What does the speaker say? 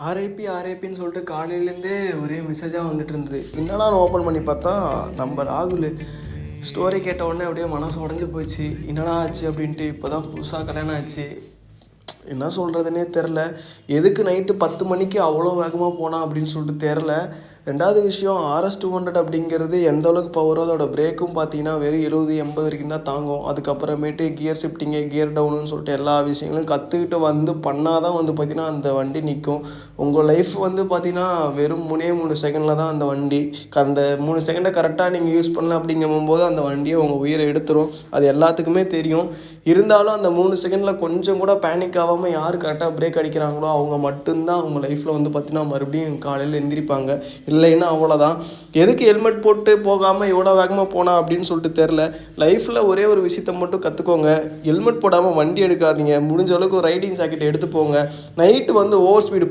RIP ஆர்ஐபின்னு சொல்லிட்டு காலையிலேருந்தே ஒரே மெசேஜாக வந்துட்டு இருந்தது. என்னடான்னு ஓப்பன் பண்ணி பார்த்தா நம்ம ராகுல் ஸ்டோரி கேட்ட உடனே அப்படியே மனசு உடஞ்சி போச்சு. என்னடா ஆச்சு அப்படின்ட்டு. இப்போ தான் புதுசாக கல்யாணம் ஆச்சு. என்ன சொல்கிறதுனே தெரில. எதுக்கு நைட்டு 10 மணிக்கு அவ்வளோ வேகமாக போனான் அப்படின்னு சொல்லிட்டு தெரில. ரெண்டாவது விஷயம், RS200 அப்படிங்கிறது எந்த அளவுக்கு பவரோ அதோட பிரேக்கும் பார்த்தீங்கன்னா வெறும் 70-80 வரைக்கும் தான் தாங்கும். அதுக்கப்புறமேட்டு கியர் ஷிஃப்டிங்கு, கியர் டவுனுன்னு சொல்லிட்டு எல்லா விஷயங்களும் கற்றுக்கிட்டு பண்ணால் தான் பார்த்தீங்கன்னா அந்த வண்டி நிற்கும். உங்கள் லைஃப் பார்த்தீங்கன்னா வெறும் 3 செகண்டில் தான் அந்த வண்டி. அந்த 3 செகண்டை கரெக்டாக நீங்கள் யூஸ் பண்ணல அப்படிங்கும்போது அந்த வண்டியை உங்கள் உயிரை எடுத்துரும். அது எல்லாத்துக்குமே தெரியும். இருந்தாலும் அந்த 3 செகண்டில் கொஞ்சம் கூட பேனிக் ஆகாமல் யார் கரெக்டாக பிரேக் அடிக்கிறாங்களோ அவங்க மட்டும்தான் அவங்க லைஃப்பில் பார்த்தீங்கன்னா மறுபடியும் காலையில் எந்திரிப்பாங்க. இல்லைன்னா அவ்வளோதான். எதுக்கு ஹெல்மெட் போட்டு போகாமல் எவ்வளோ வேகமாக போனா அப்படின்னு சொல்லிட்டு தெரில. லைஃப்பில் ஒரே ஒரு விஷயத்தை மட்டும் கற்றுக்கோங்க. ஹெல்மெட் போடாமல் வண்டி எடுக்காதீங்க. முடிஞ்ச அளவுக்கு ஒரு ரைடிங் ஜாக்கெட் எடுத்து போங்க. Night over speed